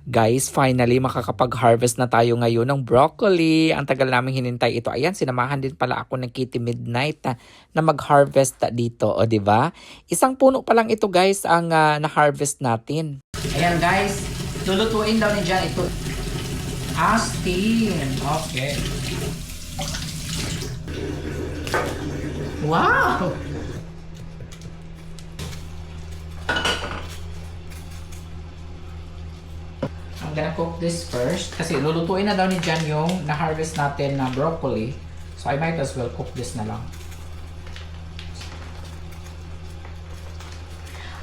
Guys, finally makakapag-harvest na tayo ngayon ng broccoli. Ang tagal namin hinintay ito. Ayan, sinamahan din pala ako ng Kitty Midnight na mag-harvest dito. O, diba? Isang puno pa lang ito, guys, ang na-harvest natin. Ayan, guys. Lulutuin daw ni Jan ito. Astin. Okay. Wow! I'm gonna cook this first kasi lulutuin na daw ni Jan yung na-harvest natin na broccoli. So I might as well cook this na lang.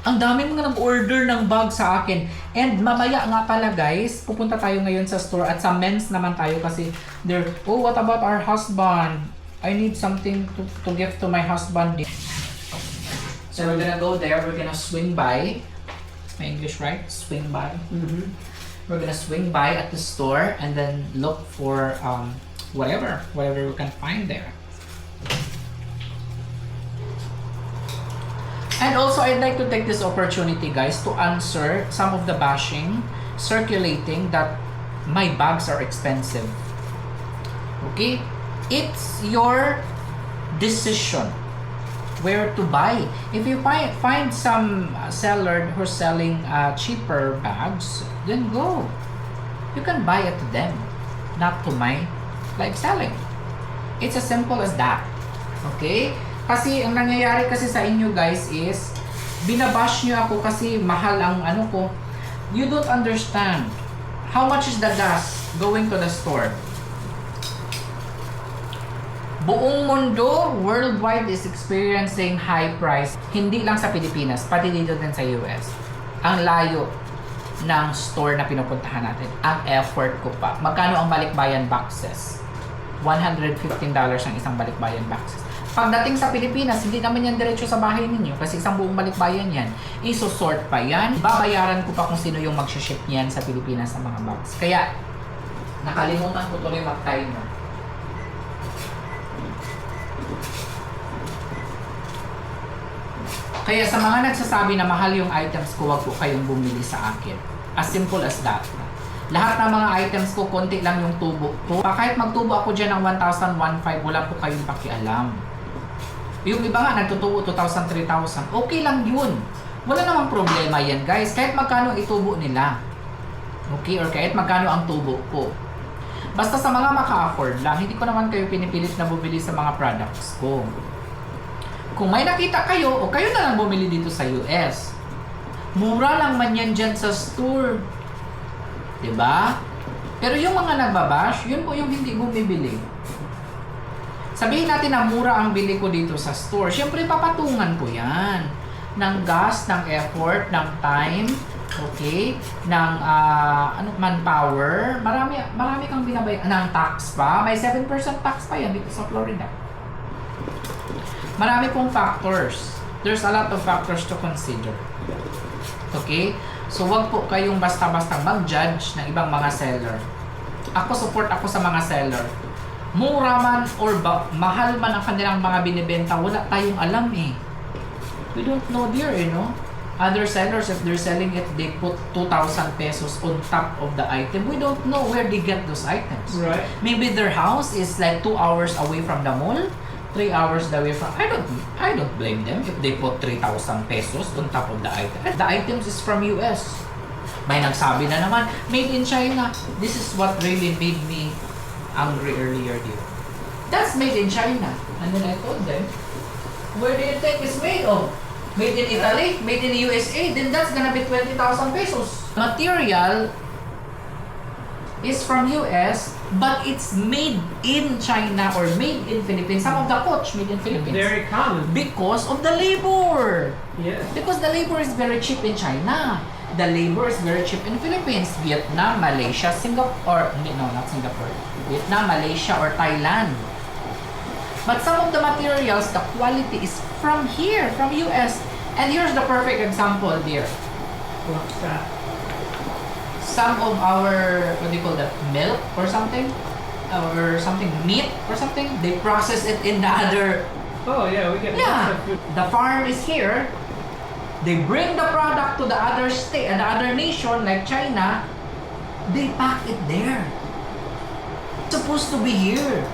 Ang dami mga nag-order ng bag sa akin. And mamaya nga pala guys, pupunta tayo ngayon sa store at sa men's naman tayo kasi they're, oh, what about our husband? I need something to give to my husband. So we're gonna go there, we're gonna swing by. My English right? Swing by. We're gonna swing by at the store and then look for whatever we can find there. And also, I'd like to take this opportunity, guys, to answer some of the bashing circulating that my bags are expensive. Okay? It's your decision where to buy. If you find some seller who's selling cheaper bags, then go. You can buy it to them, not to my like selling. It's as simple as that. Okay? Kasi ang nangyayari kasi sa inyo guys is binabash nyo ako kasi mahal ang ano ko. You don't understand how much is the gas going to the store. Buong mundo, worldwide is experiencing high price. Hindi lang sa Pilipinas, pati dito din sa US. Ang layo ng store na pinupuntahan natin. Ang effort ko pa. Magkano ang balikbayan boxes? $115 ang isang balikbayan boxes. Pagdating sa Pilipinas, hindi naman yan diretso sa bahay ninyo kasi isang buong balikbayan yan. Isusort pa yan. Babayaran ko pa kung sino yung mag-ship niyan sa Pilipinas sa mga box. Kaya, nakalimutan ko tuloy mag-timer. Kaya sa mga nagsasabi na mahal yung items ko, wag po kayong bumili sa akin. As simple as that. Lahat ng mga items ko, konti lang yung tubo ko. Kahit magtubo ako dyan ng 1,000, 1,500, wala po kayong pakialam. Yung iba nga, nagtutubo 2,000, 3,000. Okay lang yun. Wala namang problema yan, guys. Kahit magkano itubo nila. Okay? Or kahit magkano ang tubo ko. Basta sa mga maka-afford lang, hindi ko naman kayo pinipilit na bumili sa mga products ko. Kung may nakita kayo, o kayo na lang bumili dito sa US. Mura lang man yan dyan sa store. Diba? Pero yung mga nagbabash, yun po yung hindi bumibili. Sabihin natin na mura ang bili ko dito sa store. Siyempre, papatungan ko yan. Ng gas, ng effort, ng time, okay? Ng manpower. Marami kang binabay. Ng tax pa. May 7% tax pa yan dito sa Florida. Marami pong factors. There's a lot of factors to consider. Okay? So, wag po kayong basta-basta mag-judge ng ibang mga seller. Ako, support ako sa mga seller. Mura man or mahal man ang kanilang mga binibenta, wala tayong alam eh. We don't know dear, you know? Other sellers, if they're selling it, they put 2,000 pesos on top of the item. We don't know where they get those items. Right. Maybe their house is like 2 hours away from the mall, 3 hours away from... I don't blame them if they put 3,000 pesos on top of the item. The items is from US. May nagsabi na naman, made in China. This is what really made me angry earlier dear. That's made in China. And then I told them, where do you think it's made of? Made in Italy? Made in the USA? Then that's gonna be 20,000 pesos. Material is from US, but it's made in China or made in Philippines. Some of the coach made in Philippines. Very common. Because of the labor. Yes. Because the labor is very cheap in China. The labor is very cheap in Philippines. Vietnam, Malaysia, Singapore, no, not Singapore. Vietnam, Malaysia, or Thailand. But some of the materials, the quality is from here, from US. And here's the perfect example, dear. What's that? Some of our, what do you call that, milk or something? Or something, meat or something, they process it in the other... Oh yeah, we get Yeah, lots of food. the farm is here. They bring the product to the other state and the other nation like China. They pack it there. It's supposed to be here.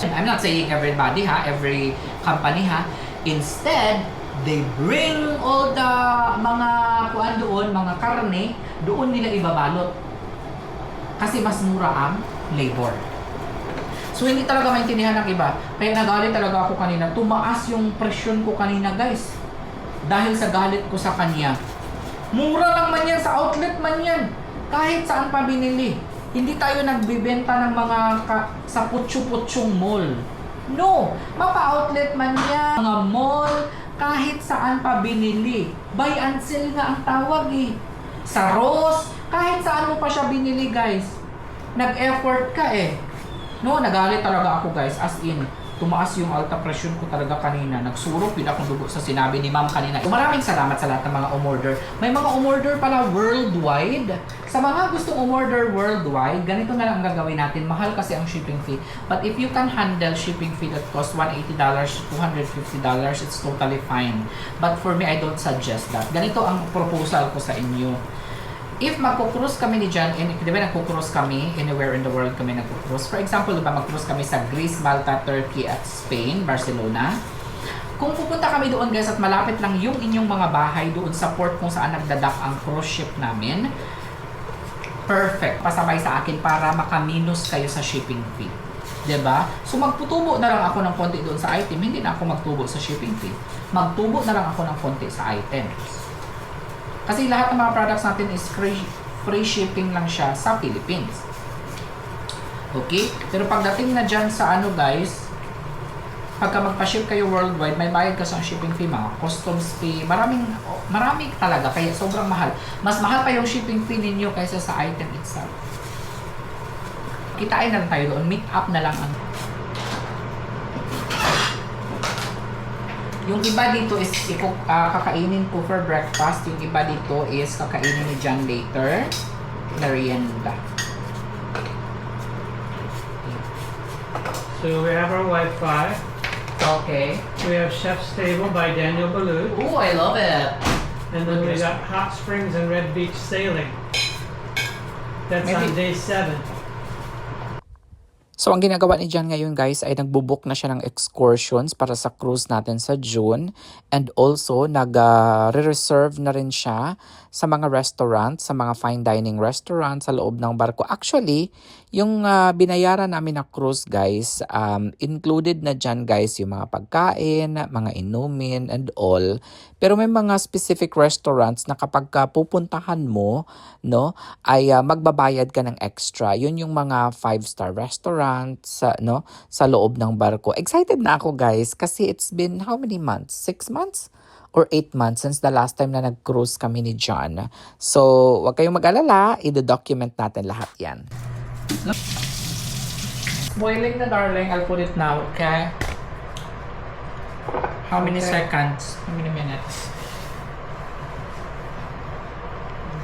I'm not saying everybody ha, every company ha. Instead, they bring all the mga kuan doon, mga karne, doon nila ibabalot. Kasi mas mura ang labor. So hindi talaga maintindihan ng iba. Kaya nagalit talaga ako kanina. Tumaas yung presyon ko kanina, guys. Dahil sa galit ko sa kanya. Mura lang man yan, sa outlet man yan. Kahit saan pa binili. Hindi tayo nagbibenta ng mga sa putyo-putyong mall. No, mapa-outlet man yan. Mga mall, kahit saan pa binili. Buy and sell nga ang tawag eh. Sa Ross, kahit saan mo pa siya binili, guys. Nag-effort ka eh. No, nagalit talaga ako, guys. As in, tumaas yung alta presyon ko talaga kanina. Nagsurok din akong dugo sa sinabi ni ma'am kanina. Maraming salamat sa lahat ng mga umorder. May mga umorder pala worldwide. Sa mga gustong umorder worldwide, ganito na lang ang gagawin natin. Mahal kasi ang shipping fee. But if you can handle shipping fee that costs $180, $250, it's totally fine. But for me, I don't suggest that. Ganito ang proposal ko sa inyo. If magkukruise kami ni John, di ba nagkukruise kami, anywhere in the world kami nagkukruise. For example, di ba magkruise kami sa Greece, Malta, Turkey, at Spain, Barcelona. Kung pupunta kami doon, guys, at malapit lang yung inyong mga bahay doon sa port kung saan nagdadak ang cruise ship namin, perfect. Pasabay sa akin para makaminus kayo sa shipping fee. Diba? So magtutubo na lang ako ng konti doon sa item, hindi na ako magtubo sa shipping fee. Magtubo na lang ako ng konti sa items. Kasi lahat ng mga products natin is free shipping lang siya sa Philippines. Okay? Pero pagdating na dyan sa ano, guys, pagka magpa-ship kayo worldwide, may bayad ka sa shipping fee, mga customs fee, marami talaga, kaya sobrang mahal. Mas mahal pa yung shipping fee ninyo kaysa sa item itself. Kitain na lang tayo doon, meet up na lang ang... Yung iba dito is kakainin ko for breakfast. Yung iba dito is kakainin ni John later. Merienda. So we have our Wi-Fi. Okay. We have Chef's Table by Daniel Boulud. Oh, I love it. And then we got Hot Springs and Red Beach Sailing. That's on day 7. So, ang ginagawa ni John ngayon, guys, ay nagbubook na siya ng excursions para sa cruise natin sa June. And also, nag-reserve na rin siya sa mga restaurant, sa mga fine dining restaurant sa loob ng barko. Actually, yung binayaran namin na cruise, guys, included na dyan, guys, yung mga pagkain, mga inumin, and all. Pero may mga specific restaurants na kapag pupuntahan mo, no, ay magbabayad ka ng extra. Yun yung mga 5-star restaurants, no, sa loob ng barko. Excited na ako, guys, kasi it's been how many months? 6 months? Or 8 months since the last time na nag-cruise kami ni John. So, wag kayong mag-alala, i-document natin lahat yan. Boiling na, darling. I'll put it now, okay? How many seconds? How many minutes?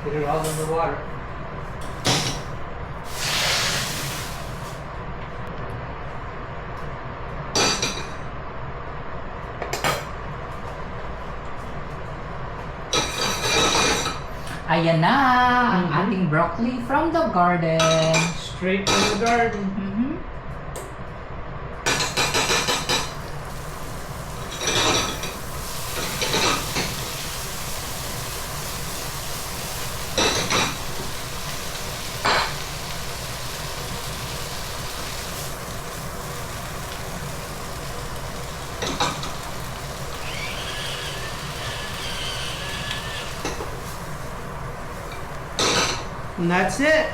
Get it all in the water. Ayan na ang ating broccoli from the garden. Straight from the garden. And that's it.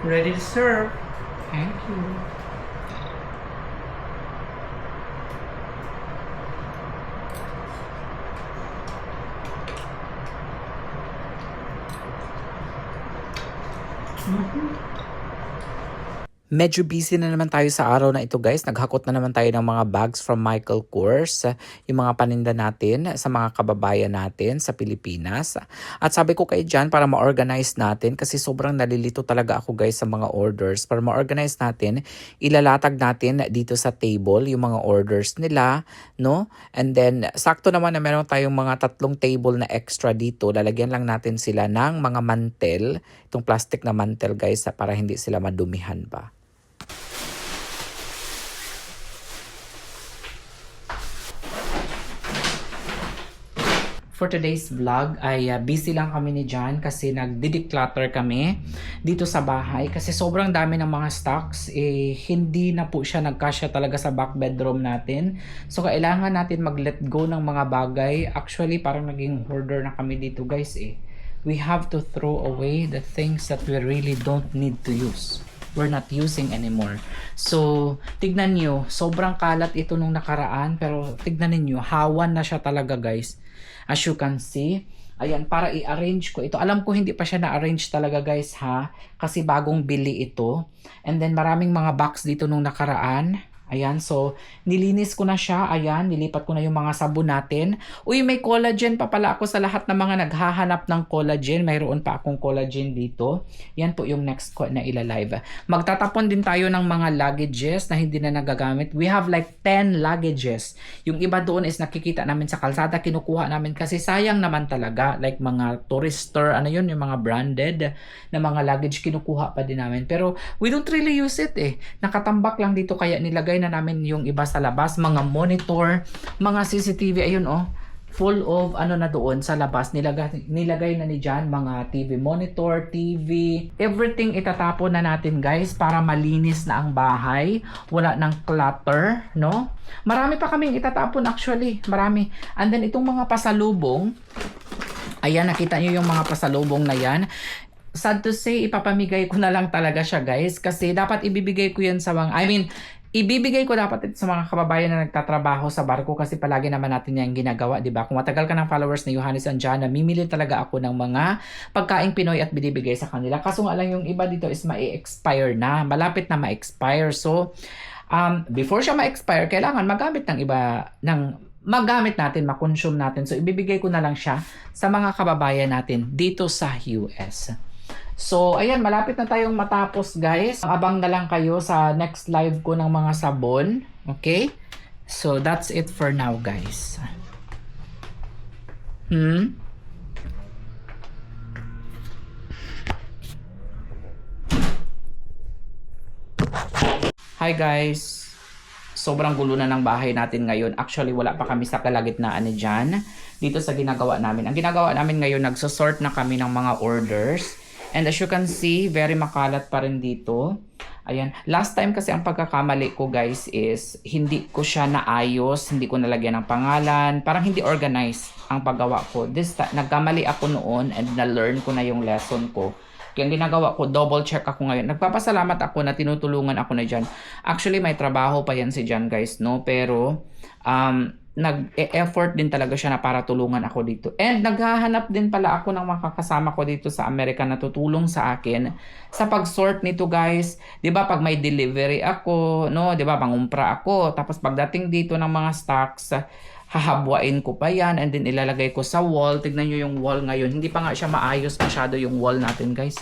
Ready to serve. Thank you. Medyo busy na naman tayo sa araw na ito guys. Naghakot na naman tayo ng mga bags from Michael Kors. Yung mga paninda natin sa mga kababayan natin sa Pilipinas. At sabi ko kay Jan para ma-organize natin kasi sobrang nalilito talaga ako guys sa mga orders. Para ma-organize natin, ilalatag natin dito sa table yung mga orders nila. No? And then sakto naman na meron tayong mga 3 table na extra dito. Lalagyan lang natin sila ng mga mantel. Itong plastic na mantel guys para hindi sila madumihan ba. For today's vlog ay busy lang kami ni Jan kasi nagdi-declutter kami dito sa bahay kasi sobrang dami ng mga stocks hindi na po siya nagkasya talaga sa back bedroom natin. So kailangan natin mag-let go ng mga bagay. Actually parang naging hoarder na kami dito guys We have to throw away the things that we really don't need to use. We're not using anymore. So, tignan nyo, sobrang kalat ito nung nakaraan pero tignan niyo, hawan na siya talaga guys. As you can see, ayan, para i-arrange ko ito. Alam ko hindi pa siya na-arrange talaga guys ha, kasi bagong bili ito. And then maraming mga box dito nung nakaraan. Ayan, so nilinis ko na siya. Ayan, nilipat ko na yung mga sabon natin. Uy, may collagen pa pala ako sa lahat ng mga naghahanap ng collagen. Mayroon pa akong collagen dito. Yan po yung next ko na ilalive. Magtatapon din tayo ng mga luggages na hindi na nagagamit. We have like 10 luggages. Yung iba doon is nakikita namin sa kalsada. Kinukuha namin kasi sayang naman talaga. Like mga tourister, ano yun, yung mga branded na mga luggage kinukuha pa din namin. Pero we don't really use it Nakatambak lang dito kaya nilagay na namin yung iba sa labas, mga monitor, mga CCTV, ayun full of ano na doon sa labas, nilagay na ni Jan, mga TV monitor, TV, everything itatapon na natin guys para malinis na ang bahay, wala ng clutter, no? Marami pa kaming itatapon actually, marami. And then itong mga pasalubong, ayan, nakita nyo yung mga pasalubong na yan. Sad to say, ipapamigay ko na lang talaga siya guys kasi dapat ibibigay ko yan sa mga, ibibigay ko dapat ito sa mga kababayan na nagtatrabaho sa barko kasi palagi naman natin yan ginagawa, di ba? Kung matagal ka ng followers ni Johannes and Jan, namimili talaga ako ng mga pagkaing Pinoy at binibigay sa kanila. Kaso nga lang yung iba dito is ma-expire na, malapit na ma-expire. So, before siya ma-expire, kailangan magamit natin, ma-consume natin. So, ibibigay ko na lang siya sa mga kababayan natin dito sa US. So, ayan, malapit na tayong matapos, guys. Abang na lang kayo sa next live ko ng mga sabon. Okay? So, that's it for now, guys. Hi, guys. Sobrang gulo na ng bahay natin ngayon. Actually, wala pa kami sa kalagitnaan ni Jan dito sa ginagawa namin. Ang ginagawa namin ngayon, nagsosort na kami ng mga orders. And as you can see, very makalat pa rin dito. Ayan. Last time kasi ang pagkakamali ko guys is hindi ko siya naayos, hindi ko nalagyan ng pangalan. Parang hindi organized ang paggawa ko. This time, nagkamali ako noon and na-learn ko na yung lesson ko. Kaya ang ginagawa ko, double check ako ngayon. Nagpapasalamat ako na tinutulungan ako na Jan. Actually, may trabaho pa yan si Jan guys, no? Pero, nag-effort din talaga siya na para tulungan ako dito. And naghahanap din pala ako ng makakasama ko dito sa Amerika na tutulong sa akin sa pag-sort nito guys. 'Di ba pag may delivery ako, no, 'di ba mangumpra ako, tapos pagdating dito ng mga stocks, hahabwain ko pa yan and then ilalagay ko sa wall. Tignan niyo yung wall ngayon. Hindi pa nga siya maayos masyado yung wall natin guys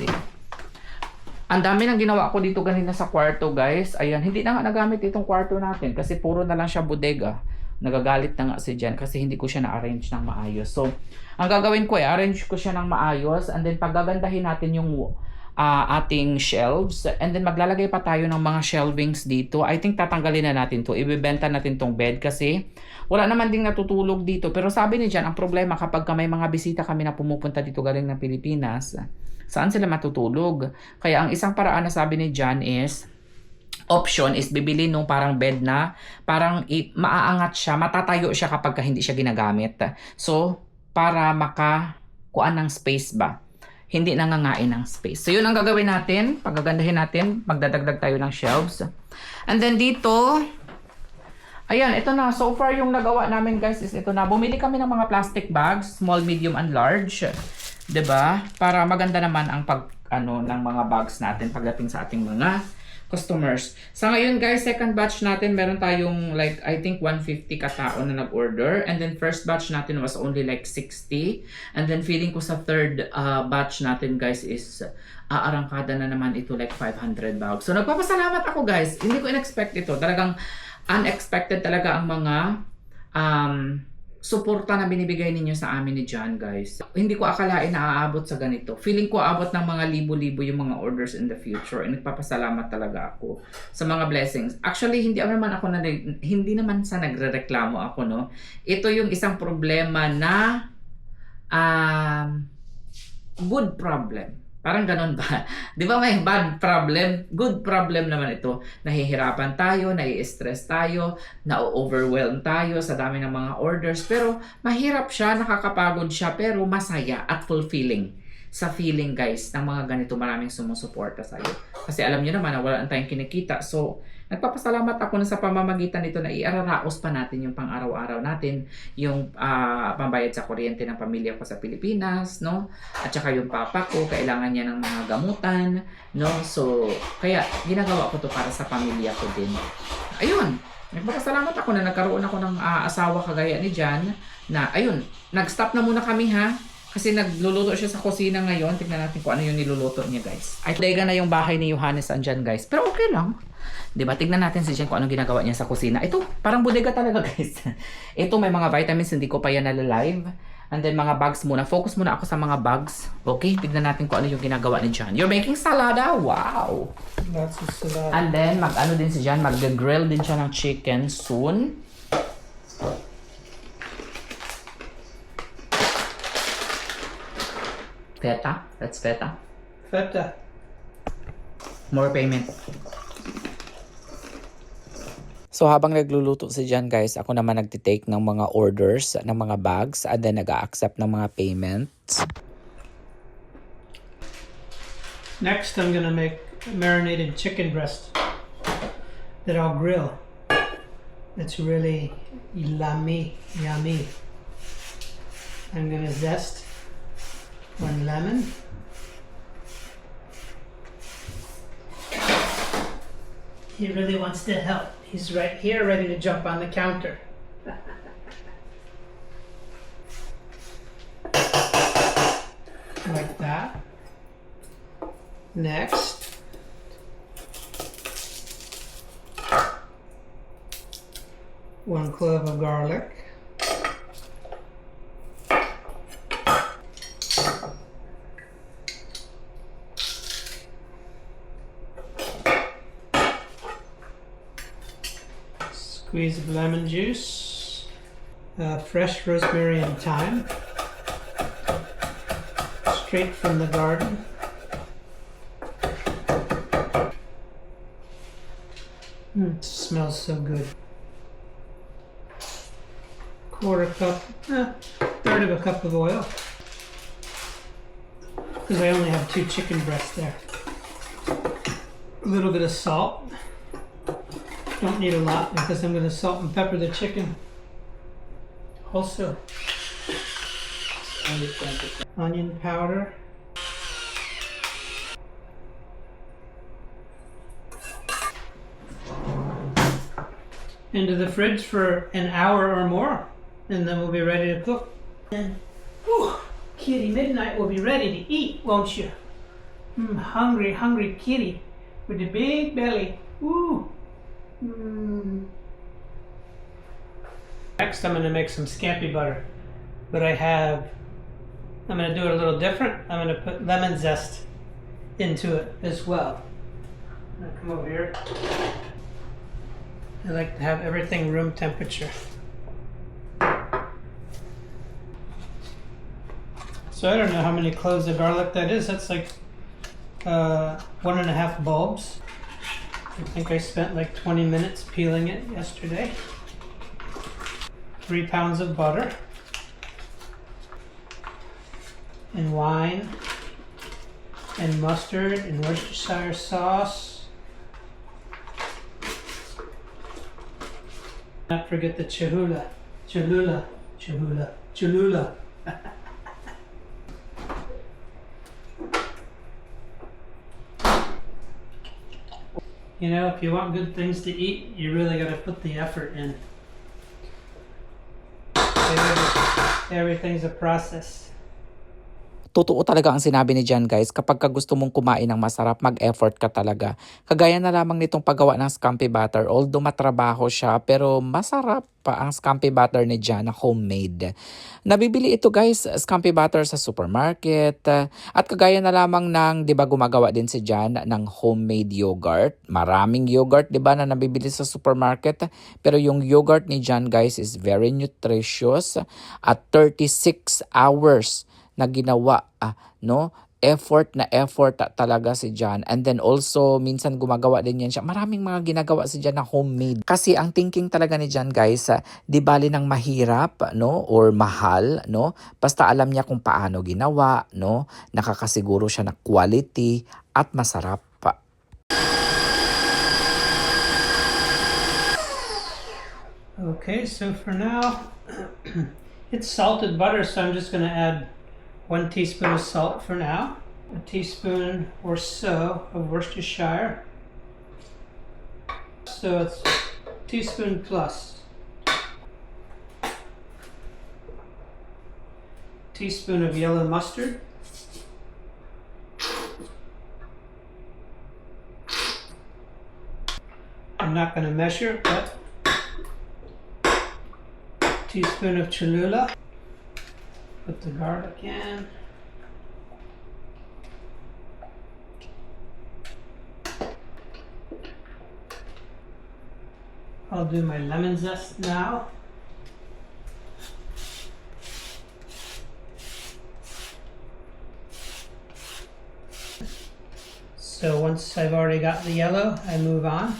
Ang dami nang ginawa ko dito kanina sa kwarto guys. Ayan, hindi na nga nagamit itong kwarto natin kasi puro na lang siya bodega. Nagagalit na nga si Jan kasi hindi ko siya na-arrange ng maayos. So, ang gagawin ko arrange ko siya ng maayos and then paggagandahin natin yung ating shelves and then maglalagay pa tayo ng mga shelvings dito. I think tatanggalin na natin to. Ibebenta natin tong bed kasi wala naman ding natutulog dito. Pero sabi ni Jan, ang problema kapag may mga bisita kami na pumupunta dito galing ng Pilipinas, saan sila matutulog? Kaya ang isang paraan na sabi ni Jan is option is bibili nung parang bed na parang maaangat siya, matatayo siya kapag hindi siya ginagamit. So, para makakuan ng space ba? Hindi nangangain ng space. So, yun ang gagawin natin. Pagagandahin natin, magdadagdag tayo ng shelves. And then dito, ayan, ito na. So far yung nagawa namin guys is ito na. Bumili kami ng mga plastic bags, small, medium, and large. 'Di ba? Para maganda naman ang ng mga bags natin pagdating sa ating mga customers. Sa ngayon guys, second batch natin, meron tayong like, I think 150 katao na nag-order. And then first batch natin was only like 60. And then feeling ko sa third batch natin guys is aarangkada na naman ito like 500 bags. So nagpapasalamat ako guys. Hindi ko in-expect ito. Talagang unexpected talaga ang mga suporta na binibigay ninyo sa amin ni John, guys. Hindi ko akalain na aabot sa ganito. Feeling ko aabot ng mga libo-libo yung mga orders in the future. And nagpapasalamat talaga ako sa mga blessings. Actually, hindi naman sa nagrereklamo ako, no. Ito yung isang problema na good problem. Parang ganun ba? Di ba may bad problem? Good problem naman ito. Nahihirapan tayo, nai-stress tayo, na-overwhelm tayo sa dami ng mga orders. Pero mahirap siya, nakakapagod siya, pero masaya at fulfilling sa feeling guys ng mga ganito maraming sumusuporta sa iyo. Kasi alam niyo naman na wala tayong kinikita. So, nagpapasalamat ako na sa pamamagitan nito na iararaos pa natin yung pang-araw-araw natin, yung pambayad sa kuryente ng pamilya ko sa Pilipinas, no? At saka yung papa ko, kailangan niya ng mga gamutan, no? So, kaya ginagawa ko to para sa pamilya ko din. Ayun, nagpapasalamat ako na nagkaroon ako ng asawa kagaya ni Jan, na ayun, nag-stop na muna kami ha. Kasi nagluluto siya sa kusina ngayon. Tignan natin kung ano yung niluluto niya, guys. Ay, bodega na yung bahay ni Johannes andyan, guys. Pero okay lang. Diba? Tignan natin si Jen kung anong ginagawa niya sa kusina. Ito, parang bodega talaga, guys. Ito, may mga vitamins. Hindi ko pa yan nalalive. And then, mga bags muna. Focus muna ako sa mga bags. Okay? Tignan natin kung ano yung ginagawa ni Jan. You're making salada? Wow! Lots of salad. And then, mag-ano din si Jan. Mag-grill din siya ng chicken soon. Feta. That's feta. Feta. More payment. So habang nagluluto si Jan guys, ako naman nagtitake ng mga orders ng mga bags and then nag-a-accept ng mga payments. Next, I'm gonna make marinated chicken breast that I'll grill. It's really yummy. I'm gonna zest 1 lemon. He really wants to help. He's right here ready to jump on the counter. Like that. Next. One clove of garlic. Squeeze of lemon juice, fresh rosemary and thyme, straight from the garden. It smells so good. Quarter cup, third of a cup of oil, because I only have 2 chicken breasts there. A little bit of salt. Don't need a lot because I'm going to salt and pepper the chicken. Also, onion powder. Into the fridge for an hour or more, and then we'll be ready to cook. And kitty midnight will be ready to eat, won't you? Hungry kitty with the big belly. Woo! Next, I'm going to make some scampi butter, but I'm going to do it a little different. I'm going to put lemon zest into it as well. I'm going to come over here. I like to have everything room temperature. So I don't know how many cloves of garlic that is. That's like 1.5 bulbs. I think I spent like 20 minutes peeling it yesterday. 3 pounds of butter. And wine. And mustard and Worcestershire sauce. Not forget the Cholula. You know, if you want good things to eat, you really got to put the effort in. Everything's a process. Totoo talaga ang sinabi ni Jan guys, kapag ka gusto mong kumain ng masarap, mag-effort ka talaga. Kagaya na lamang nitong paggawa ng scampi butter, although matrabaho siya, pero masarap pa ang scampi butter ni Jan na homemade. Nabibili ito guys, scampi butter sa supermarket. At kagaya na lamang ng, di ba gumagawa din si Jan ng homemade yogurt. Maraming yogurt, di ba, na nabibili sa supermarket. Pero yung yogurt ni Jan guys is very nutritious at 36 hours na ginawa, no? Effort talaga si Jan. And then also, minsan gumagawa din yan siya. Maraming mga ginagawa si Jan na homemade. Kasi ang thinking talaga ni Jan guys, di bali ng mahirap, no? Or mahal, no? Basta alam niya kung paano ginawa, no? Nakakasiguro siya na quality at masarap pa. Okay, so for now, it's salted butter, so I'm just going to add 1 teaspoon of salt for now, a teaspoon or so of Worcestershire. So it's teaspoon plus. Teaspoon of yellow mustard. I'm not going to measure, but teaspoon of Cholula. Put the garlic in. I'll do my lemon zest now. So once I've already got the yellow, I move on.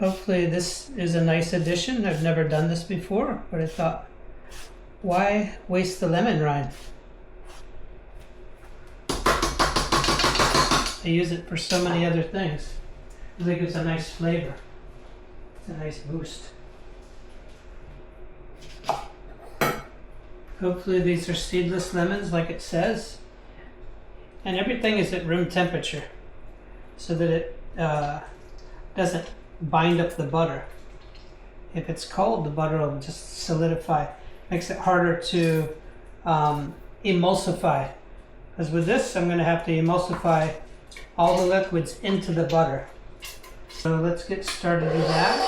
Hopefully this is a nice addition. I've never done this before, but I thought, why waste the lemon rind? I use it for so many other things. I think it's a nice flavor. It's a nice boost. Hopefully these are seedless lemons like it says. And everything is at room temperature so that it doesn't bind up the butter. If it's cold, the butter will just solidify. Makes it harder to emulsify. Because with this, I'm going to have to emulsify all the liquids into the butter. So let's get started with that.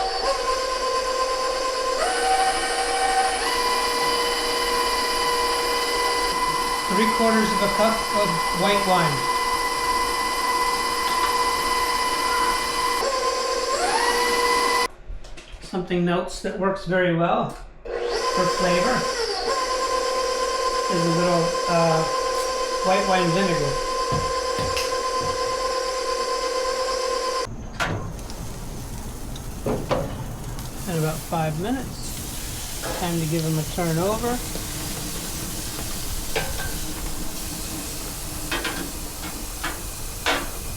Three-quarters of a cup of white wine. Something else that works very well for flavor is a little white wine vinegar. In about 5 minutes, time to give them a turn over.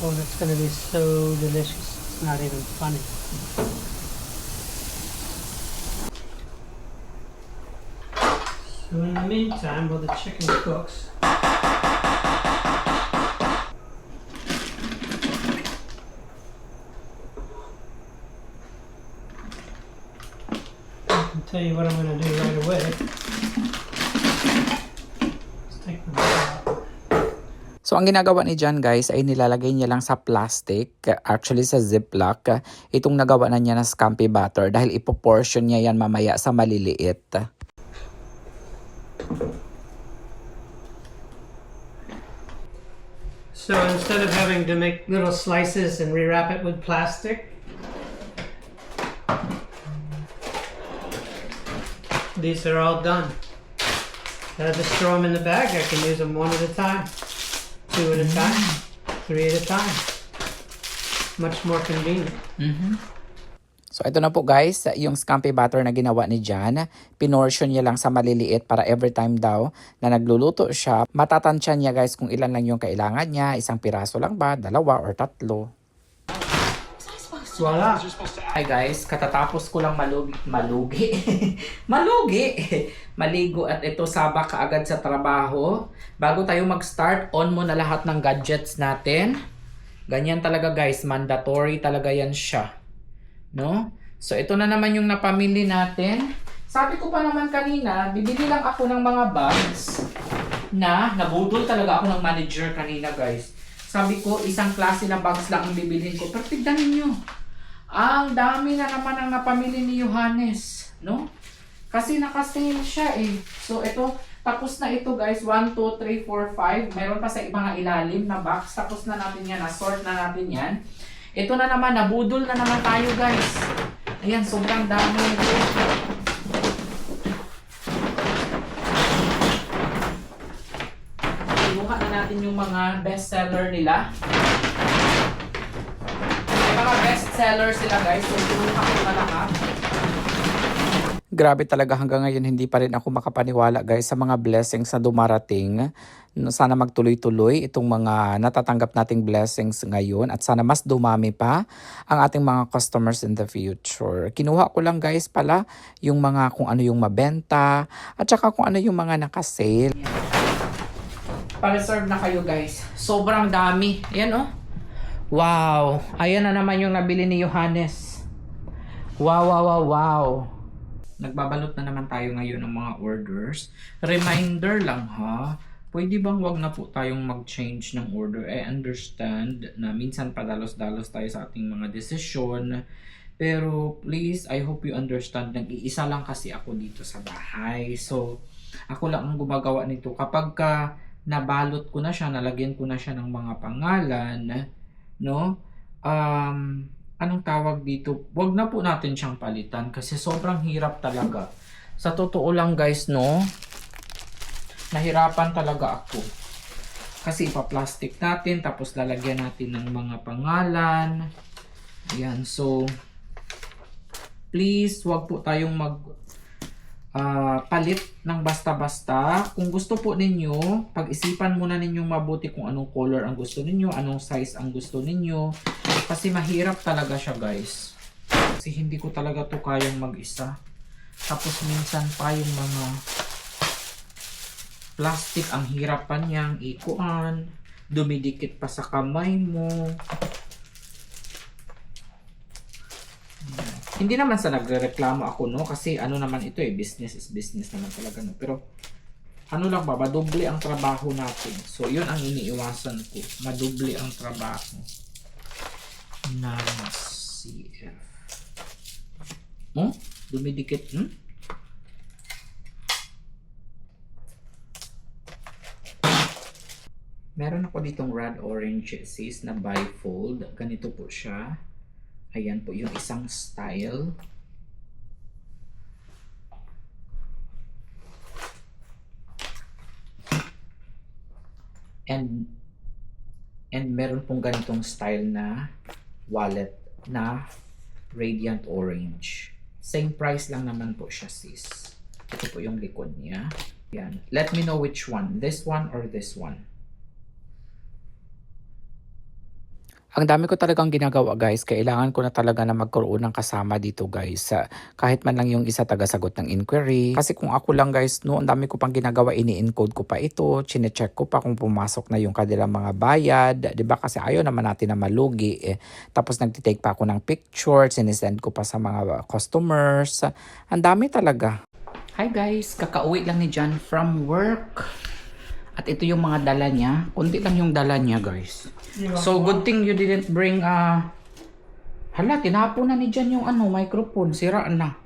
Oh, that's going to be so delicious. It's not even funny. So in the meantime, while the chicken cooks, I can tell you what I'm going to do right away. Let's take the ball out. So ang ginagawa ni Jan guys ay nilalagay niya lang sa plastic, actually sa ziplock, itong nagawa na niya na scampi butter dahil ipoportion niya yan mamaya sa maliliit. So instead of having to make little slices and rewrap it with plastic, these are all done. I just throw them in the bag. I can use them one at a time, two at a time, three at a time. Much more convenient. So ito na po guys, yung scampi butter na ginawa ni Jan, pinortion niya lang sa maliliit para every time daw na nagluluto siya, matatansya niya guys kung ilan lang yung kailangan niya, isang piraso lang ba, dalawa or tatlo. Was I supposed Voila. Hi guys, katatapos ko lang malugi. Maligo at ito sabak kaagad sa trabaho. Bago tayo mag-start, on mo na lahat ng gadgets natin. Ganyan talaga guys, mandatory talaga yan siya. No? So ito na naman yung napamili natin. Sabi ko pa naman kanina, bibili lang ako ng mga bags na nabudol talaga ako ng manager kanina guys. Sabi ko, isang klase na bags lang ang bibilhin ko. Pero tignan ninyo. Ang dami na naman ang napamili ni Johannes, no? Kasi naka-sale siya eh. So ito, tapos na ito guys, 1, 2, 3, 4, 5. Meron pa sa ibang ilalim na box. Tapos na natin yan, na-sort na natin yan. Ito na naman, nabudol na naman tayo guys. Ayan, sobrang dami ito. Ibuka na natin yung mga bestseller nila. Mga best seller sila guys, so tulungan ko na lahat. Grabe talaga hanggang ngayon hindi pa rin ako makapaniwala guys sa mga blessings na dumarating. Sana magtuloy-tuloy itong mga natatanggap nating blessings ngayon at sana mas dumami pa ang ating mga customers in the future. Kinuha ko lang guys pala yung mga kung ano yung mabenta at saka kung ano yung mga nakasale. Pa-reserve na kayo guys. Sobrang dami. Ayan oh. Wow! Ayan na naman yung nabili ni Johannes. Wow! Nagbabalot na naman tayo ngayon ng mga orders. Reminder lang ha, pwede bang wag na po tayong mag-change ng order? I understand na minsan padalos-dalos tayo sa ating mga desisyon. Pero please, I hope you understand, nag-iisa lang kasi ako dito sa bahay. So, ako lang ang gumagawa nito. Kapag nabalot ko na siya, nalagyan ko na siya ng mga pangalan, no? Anong tawag dito? Wag na po natin siyang palitan kasi sobrang hirap talaga. Sa totoo lang guys, no? Nahirapan talaga ako. Kasi ipa-plastic natin tapos lalagyan natin ng mga pangalan. Ayan, so please, wag po tayong palit ng basta-basta. Kung gusto po ninyo, pag-isipan muna ninyong mabuti kung anong color ang gusto ninyo, anong size ang gusto ninyo. Kasi mahirap talaga siya guys. Kasi hindi ko talaga to kayang mag-isa. Tapos minsan pa yung mga plastic, ang hirap pa niyang ikuan. Dumidikit pa sa kamay mo. Hindi naman sa nagrereklamo ako, no? Kasi ano naman ito eh, business is business naman talaga, no? Pero ano lang ba, madoble ang trabaho natin. So, yun ang iniiwasan ko. Madoble ang trabaho. Na CF. Oh? Dumidikit, Meron ako ditong red orange sis na bifold. Ganito po siya. Ayan po yung isang style. And meron pong ganitong style na wallet na radiant orange. Same price lang naman po siya sis. Ito po yung likod niya. Yan. Let me know which one. This one or this one. Ang dami ko talagang ginagawa guys, kailangan ko na talaga na magkaroon ng kasama dito guys. Kahit man lang yung isa taga-sagot ng inquiry. Kasi kung ako lang guys, no, ang dami ko pang ginagawa, ini-encode ko pa ito, chine-check ko pa kung pumasok na yung kanilang mga bayad. 'Di ba? Kasi ayaw naman natin na malugi. Tapos nagtitake pa ako ng picture, sinesend ko pa sa mga customers. Ang dami talaga. Hi guys, kakauwi lang ni John from work. At ito yung mga dala niya. Kunti lang yung dala niya guys. So good thing you didn't bring hala, tinapon na ni John yung microphone. Sira na.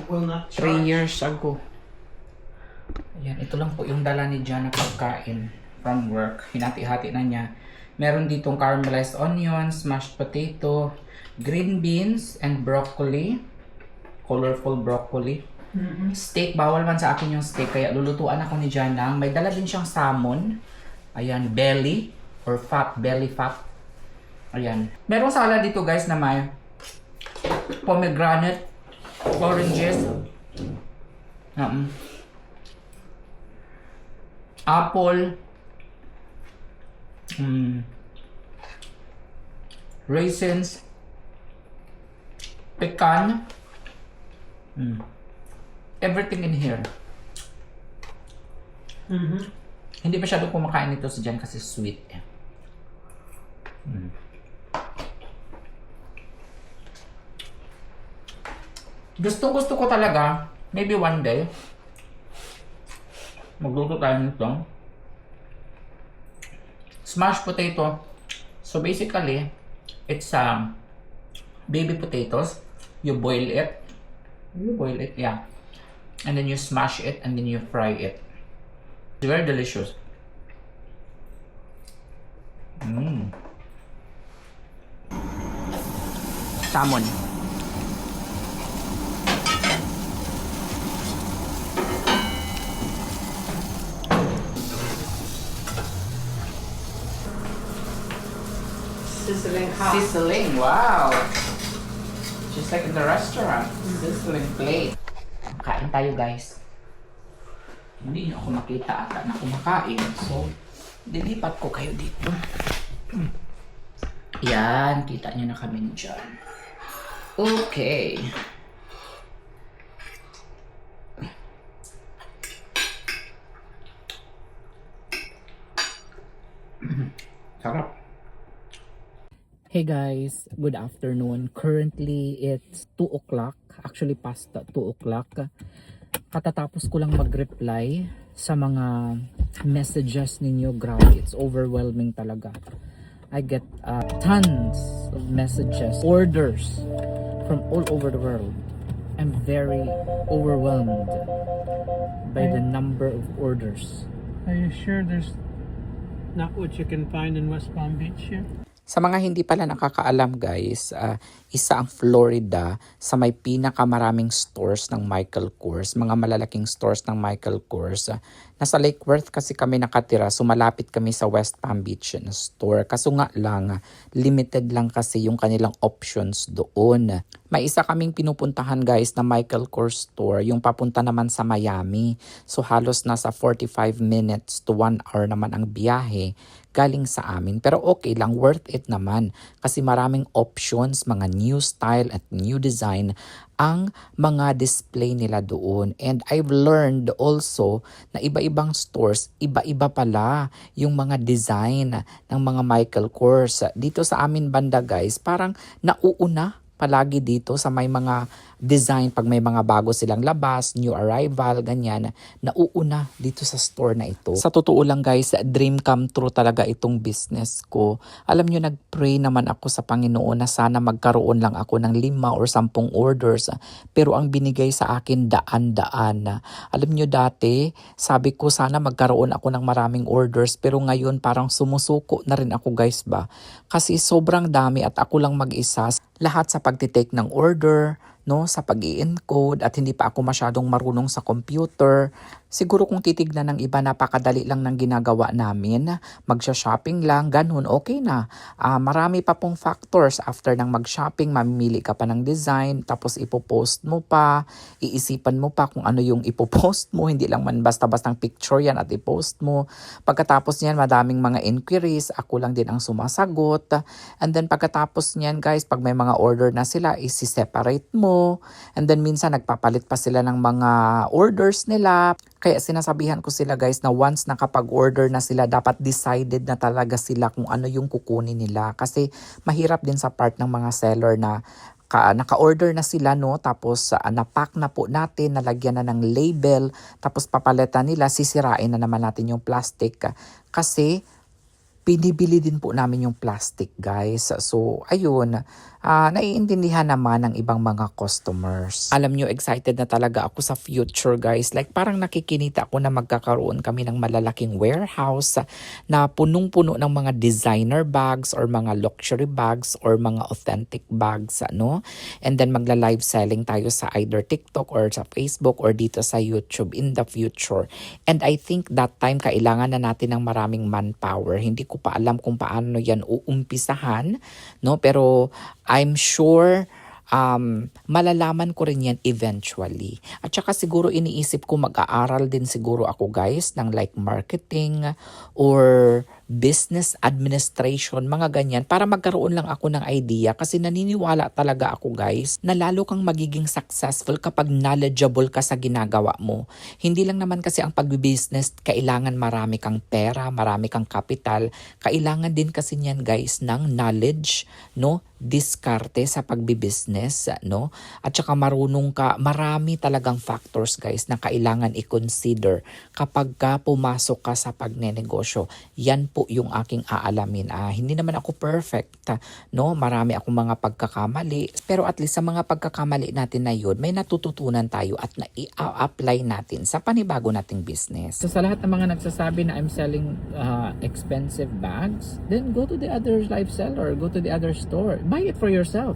Will not 3 years ago. Ayan, ito lang po yung dala ni John na pagkain from work. Hinati-hati na niya. Meron ditong caramelized onions, mashed potato, green beans, and broccoli. Colorful broccoli. Steak, bawal man sa akin yung steak, kaya lulutuan ako ni John ng. May dala din siyang salmon. Ayan, belly or fat, belly fat. Ayan. Merong salad dito guys na may pomegranate, oranges, apple, raisins, pecan, everything in here. Hindi masyado kumakain nito si Jan kasi sweet. Gusto ko talaga, maybe one day, magluto tayo nito. Smashed potato. So basically, it's baby potatoes. You boil it. Yeah. And then you smash it and then you fry it. It's very delicious. Salmon. Sizzling hot. Sizzling, wow! Just like in the restaurant. Sizzling plate. Kain tayo, guys. Hindi niyo ako makita ata na kumakain. So, dilipat ko kayo dito. Yan, kita niyo na kami dyan. Okay. Sarap. Hey guys, good afternoon. Currently, it's 2 o'clock. Actually, past 2 o'clock. Katatapos ko lang mag-reply sa mga messages ninyo. Grabe, it's overwhelming talaga. I get tons of messages, orders from all over the world. I'm very overwhelmed by the number of orders. Are you sure there's not what you can find in West Palm Beach here? Sa mga hindi pala nakakaalam guys, isa ang Florida sa may pinakamaraming stores ng Michael Kors, mga malalaking stores ng Michael Kors. Nasa Lake Worth kasi kami nakatira, so malapit kami sa West Palm Beach na store. Kaso nga lang, limited lang kasi yung kanilang options doon. May isa kaming pinupuntahan guys na Michael Kors store, yung papunta naman sa Miami. So halos nasa 45 minutes to 1 hour naman ang biyahe galing sa amin. Pero okay lang, worth it naman. Kasi maraming options, mga new style at new design ang mga display nila doon. And I've learned also na iba-ibang stores, iba-iba pala yung mga design ng mga Michael Kors. Dito sa amin banda guys, parang nauuna palagi dito sa may mga design pag may mga bago silang labas, new arrival, ganyan, nauuna dito sa store na ito. Sa totoo lang guys, dream come true talaga itong business ko. Alam nyo, nag-pray naman ako sa Panginoon na sana magkaroon lang ako ng 5 or 10 orders. Pero ang binigay sa akin, daan-daan. Alam nyo dati, sabi ko sana magkaroon ako ng maraming orders, pero ngayon parang sumusuko na rin ako guys ba. Kasi sobrang dami at ako lang mag-isa. Lahat sa pagtitake ng order, no, sa pag-i-encode at hindi pa ako masyadong marunong sa computer. Siguro kung titignan ng iba, napakadali lang ng ginagawa namin. Magsha-shopping lang, ganun, okay na. Marami pa pong factors after ng mag-shopping, mamimili ka pa ng design, tapos ipopost mo pa, iisipan mo pa kung ano yung ipopost mo, hindi lang man basta-bastang picture yan at ipost mo. Pagkatapos niyan, madaming mga inquiries, ako lang din ang sumasagot. And then pagkatapos niyan guys, pag may mga order na sila, isi-separate mo. And then minsan nagpapalit pa sila ng mga orders nila. Kaya sinasabihan ko sila guys na once nakapag-order na sila, dapat decided na talaga sila kung ano yung kukunin nila. Kasi mahirap din sa part ng mga seller na naka-order na sila, no, tapos na-pack na po natin, nalagyan na ng label, tapos papalitan nila, sisirain na naman natin yung plastic. Kasi binibili din po namin yung plastic guys. So ayun, naiintindihan naman ng ibang mga customers. Alam nyo, excited na talaga ako sa future guys. Like parang nakikinita ako na magkakaroon kami ng malalaking warehouse na punong-puno ng mga designer bags or mga luxury bags or mga authentic bags, no? And then magla-live selling tayo sa either TikTok or sa Facebook or dito sa YouTube in the future. And I think that time kailangan na natin ng maraming manpower. Hindi ko pa alam kung paano yan uumpisahan, no? Pero I'm sure malalaman ko rin yan eventually. At saka siguro iniisip ko mag-aaral din siguro ako guys ng like marketing or business administration, mga ganyan, para magkaroon lang ako ng idea kasi naniniwala talaga ako guys na lalo kang magiging successful kapag knowledgeable ka sa ginagawa mo. Hindi lang naman kasi ang pagbibusiness kailangan marami kang pera, marami kang capital, kailangan din kasi niyan guys ng knowledge, no? Diskarte sa pagbibusiness, no? At saka marunong ka, marami talagang factors guys na kailangan i-consider kapag ka pumasok ka sa pagnenegosyo. Yan po yung aking aalamin. Hindi naman ako perfect, no? Marami akong mga pagkakamali, pero at least sa mga pagkakamali natin na yun, may natututunan tayo at na-i-apply natin sa panibago nating business. So sa lahat ng mga nagsasabi na I'm selling expensive bags, then go to the other live seller, go to the other store. Buy it for yourself.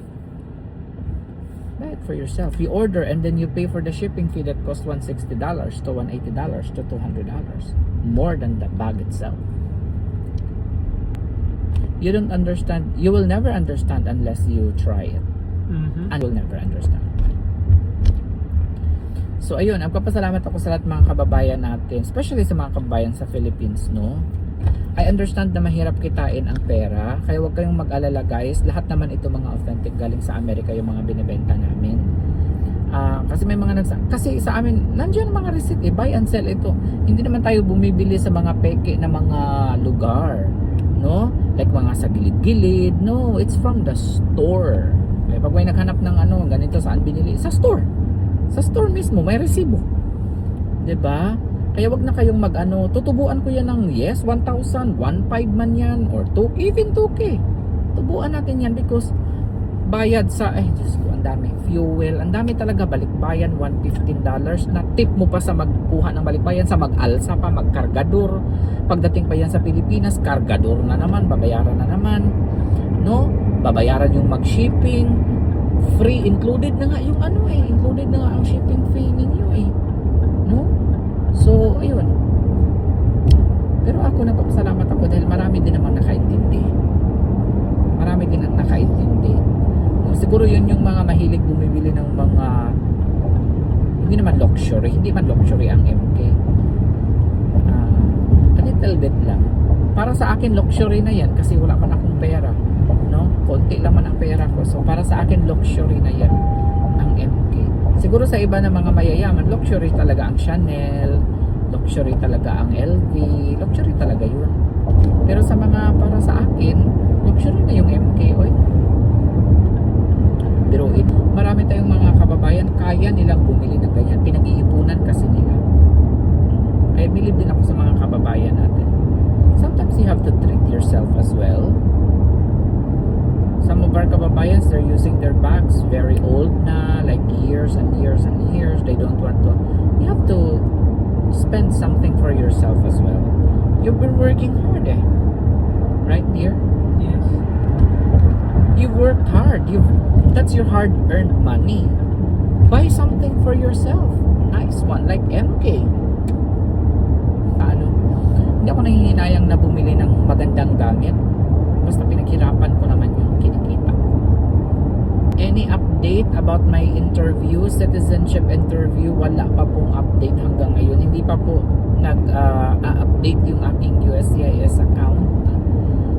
Buy it for yourself. You order and then you pay for the shipping fee that costs $160 to $180 to $200. More than the bag itself. You don't understand. You will never understand unless you try it. Mm-hmm. And you'll never understand. So ayun, nagpapasalamat ako sa lahat ng mga kababayan natin, especially sa mga kababayan sa Philippines, no? I understand na mahirap kitain ang pera, kaya huwag kayong mag-alala guys. Lahat naman ito mga authentic galing sa Amerika yung mga binibenta namin. Kasi may mga kasi sa amin nandiyan ang mga receipt buy and sell ito. Hindi naman tayo bumibili sa mga peke na mga lugar, no? Like mga sa gilid-gilid. No, it's from the store. Kaya pag may naghanap ng ganito saan binili, sa store. Sa store mismo may resibo. 'Di ba? Kaya wag na kayong tutubuan ko yan ng 1,000, 1,500 man yan, or 2, even 2K. Tubuan natin yan because bayad sa, Diyos ko, ang dami. Fuel, ang dami talaga, balikbayan, $115 na tip mo pa sa magkuha ng balikbayan, sa mag-alsa pa, magkargador. Pagdating pa yan sa Pilipinas, kargador na naman, babayaran na naman. No? Babayaran yung mag-shipping. Free, included na nga yung included na nga ang shipping fee ninyo No? So, ayun. Pero ako nagpapasalamat ako dahil marami din naman nakaintindi. Marami din ang nakaintindi. Siguro yun yung mga mahilig bumibili ng mga hindi man luxury ang MK. A little bit lang. Para sa akin luxury na yan kasi wala man akong pera, no? Konti lang man ang pera ko. So para sa akin luxury na yan ang MK. Siguro sa iba na mga mayayaman, luxury talaga ang Chanel, luxury talaga ang LV, luxury talaga yun. Pero sa mga para sa akin, luxury na yung MK, Pero marami tayong mga kababayan, kaya nilang bumili ng ganyan. Pinag-iipunan kasi nila. Kaya believe din ako sa mga kababayan natin. Sometimes you have to treat yourself as well. Some of our kababayans, they're using their bags very old na, like years and years and years. They don't want to. You have to spend something for yourself as well. You've been working hard, right, dear? Yes. You've worked hard. That's your hard-earned money. Buy something for yourself. Nice one, like MK. Hindi ako nangihinayang na bumili ng magandang gamit. Basta pinaghirapan ko naman yung kinikita. Any update about my interview, citizenship interview? Wala pa pong update hanggang ngayon. Hindi pa po nag-update yung aking USCIS account.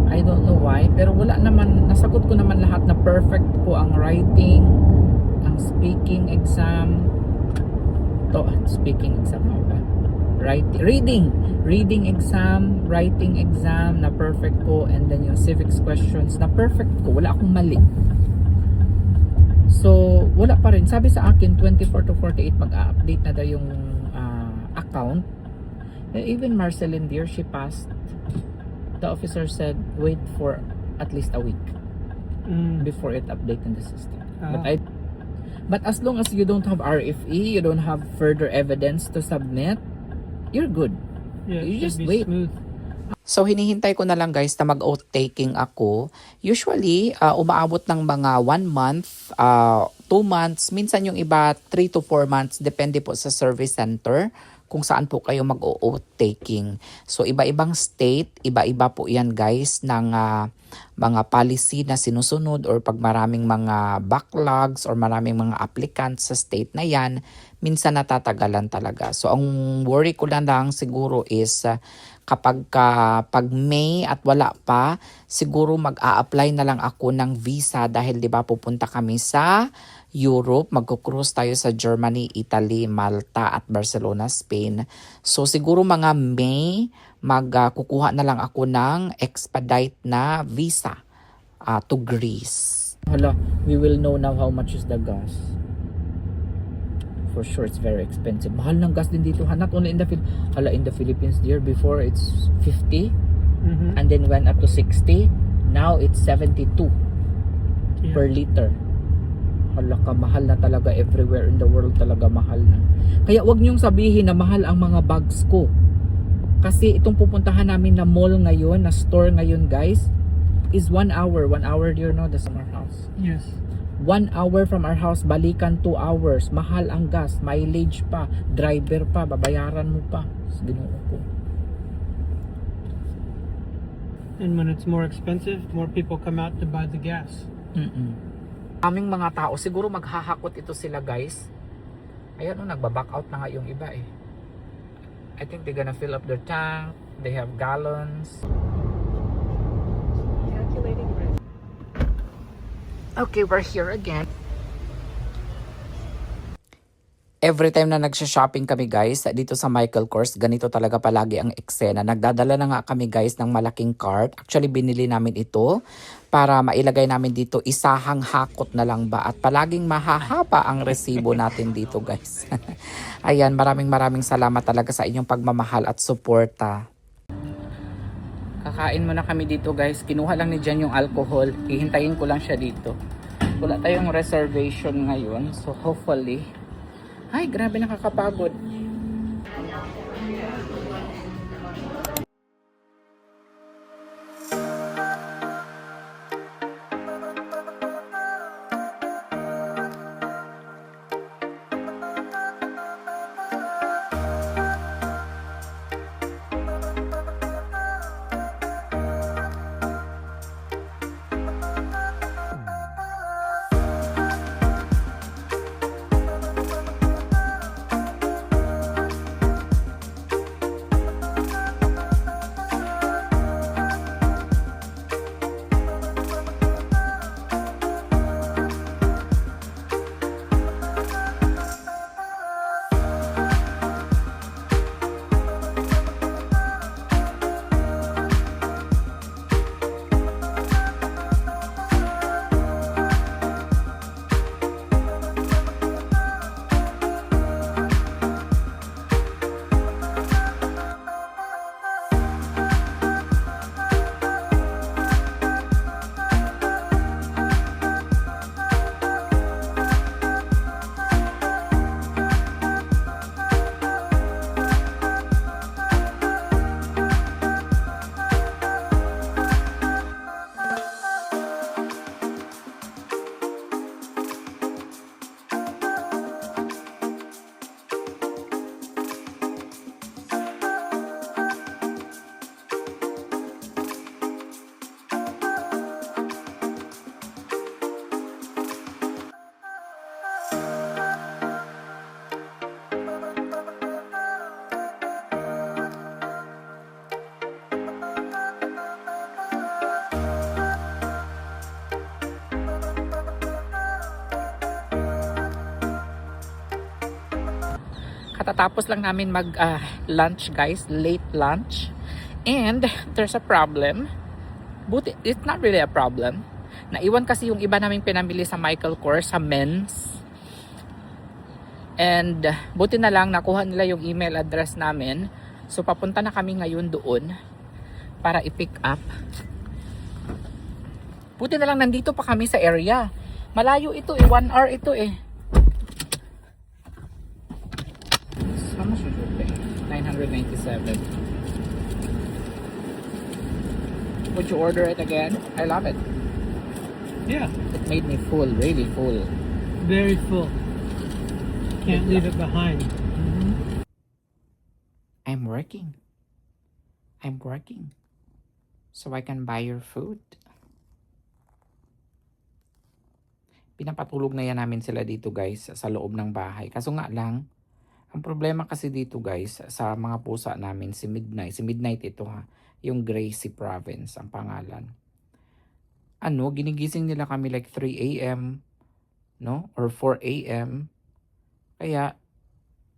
I don't know why. Pero wala naman, nasagot ko naman lahat na perfect po ang writing, ang speaking exam. Speaking exam ba? Reading exam, writing exam na perfect ko, and then yung civics questions na perfect ko, wala akong mali. So wala pa rin, sabi sa akin 24 to 48 mag-update na daw yung account. Even Marceline dear, she passed. The officer said wait for at least a week before it update in the system. But as long as you don't have RFE, you don't have further evidence to submit, you're good. Yeah, You it just should be wait. smooth. So hinihintay ko na lang guys na mag-oath taking ako. Usually, umaabot ng mga 1 month, 2 months, minsan yung iba 3 to 4 months, depende po sa service center kung saan po kayo mag-oath taking. So iba-ibang state, iba-iba po yan guys ng mga policy na sinusunod, or pag maraming mga backlogs or maraming mga applicants sa state na yan, minsan natatagalan talaga. So ang worry ko lang siguro is pag May at wala pa, siguro mag-a-apply na lang ako ng visa dahil 'di ba pupunta kami sa Europe, magko-cruise tayo sa Germany, Italy, Malta at Barcelona, Spain. So siguro mga May kukuha na lang ako ng expedite na visa to Greece. Hala, we will know now how much is the gas. For sure, it's very expensive. Mahal ng gas din dito. Not only in the in the Philippines, dear, before it's 50 and then went up to 60. Now it's 72 per liter. Hala ka, mahal na talaga everywhere in the world, talaga mahal na. Kaya wag niyong sabihin na mahal ang mga bags ko. Kasi itong pupuntahan namin na mall ngayon, na store ngayon guys, is 1 hour. 1 hour, dear, no? That's our house. Yes. 1 hour from our house, balikan 2 hours. Mahal ang gas, mileage pa, driver pa, babayaran mo pa. Ginoo ko. And when it's more expensive, more people come out to buy the gas. Aming mga tao, siguro maghahakot ito sila guys. Ayan o, nagbaback out na nga yung iba eh. I think they're gonna fill up their tank. They have gallons. Okay, we're here again. Every time na nagsha-shopping kami guys, dito sa Michael Kors, ganito talaga palagi ang eksena. Nagdadala na nga kami guys ng malaking cart. Actually, binili namin ito para mailagay namin dito, isahang hakot na lang ba. At palaging mahahaba ang resibo natin dito guys. Ayan, maraming salamat talaga sa inyong pagmamahal at suporta. Kakain muna kami dito guys. Kinuha lang ni Jan yung alcohol. Hihintayin ko lang siya dito. Wala tayong reservation ngayon. So hopefully. Ay, grabe, nakakapagod. Katatapos lang namin lunch guys, late lunch. And there's a problem. Buti, it's not really a problem. Naiwan kasi yung iba naming pinamili sa Michael Kors, sa men's. And buti na lang nakuha nila yung email address namin. So papunta na kami ngayon doon para i-pick up. Buti na lang nandito pa kami sa area. Malayo ito eh, 1 hour ito eh. How much was it? 997. Would you order it again? I love it. Yeah, It made me full, really full. very full. Can't leave it behind. I'm working. So I can buy your food. Pinapatulog na yan namin sila dito guys sa loob ng bahay. Kaso nga lang, Ang problema kasi dito guys, sa mga pusa namin, si Midnight ito ha, yung Gracie Province ang pangalan. Ano, ginigising nila kami like 3 a.m. no? Or 4 a.m. Kaya,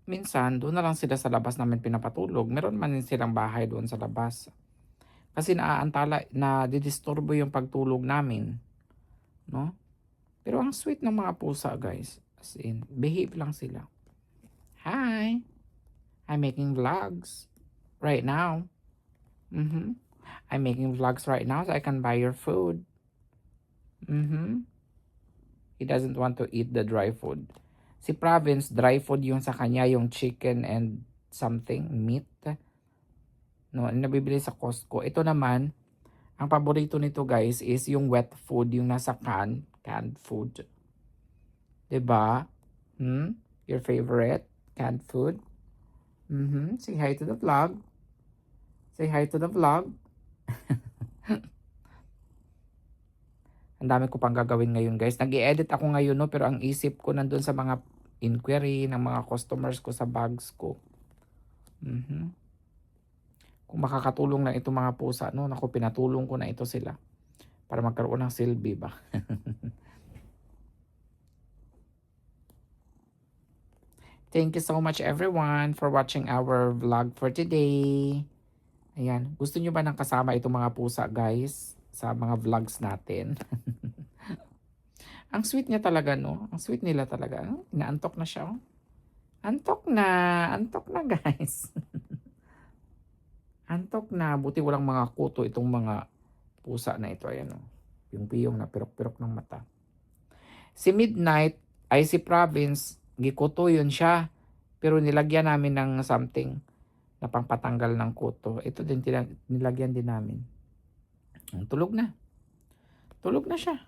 minsan, doon na lang sila sa labas namin pinapatulog. Meron man din silang bahay doon sa labas. Kasi naaantala, na didisturbo yung pagtulog namin. No? Pero ang sweet ng mga pusa guys. As in, behave lang sila. Hi! I'm making vlogs right now. I'm making vlogs right now so I can buy your food. He doesn't want to eat the dry food. Si Province, dry food yung sa kanya, yung chicken and something, meat. No, nabibili sa Costco. Ito naman, ang paborito nito guys is yung wet food, yung nasa canned food. 'Di ba? Your favorite canned food? Say hi to the vlog. Say hi to the vlog. Ang dami ko pang gagawin ngayon guys. Nag-i-edit ako ngayon no, pero ang isip ko nandun sa mga inquiry ng mga customers ko sa bags ko. Kung makakatulong na itong mga pusa, no, naku, pinatulong ko na ito sila para magkaroon ng silbi ba. Thank you so much everyone for watching our vlog for today. Ayan, gusto nyo ba ng kasama itong mga pusa guys sa mga vlogs natin? Ang sweet niya talaga, no? Ang sweet nila talaga. Inaantok na siya, oh. Antok na guys. Antok na. Buti walang mga kuto itong mga pusa na ito. Ayan, oh. Yung piyong na pirok-pirok ng mata. Si Midnight ay si Province. Gikuto yun siya. Pero nilagyan namin ng something na pangpatanggal ng kuto. Ito din nilagyan din namin. Tulog na. Tulog na siya.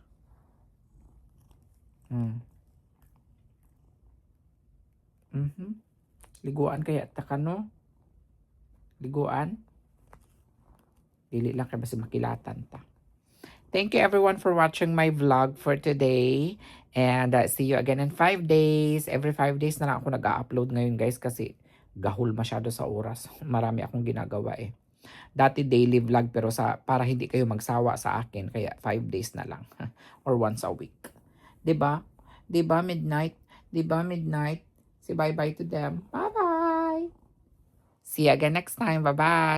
Liguan kaya takano? Liguan? Dili lang kay basi makilatan ta. Thank you everyone for watching my vlog for today. And see you again in 5 days. Every 5 days na lang ako nag-upload ngayon guys kasi gahol masyado sa oras. Marami akong ginagawa eh. Dati daily vlog pero para hindi kayo magsawa sa akin kaya 5 days na lang or once a week. 'Di ba? 'Di ba Midnight? 'Di ba Midnight? Say bye-bye to them. Bye-bye. See you again next time. Bye-bye.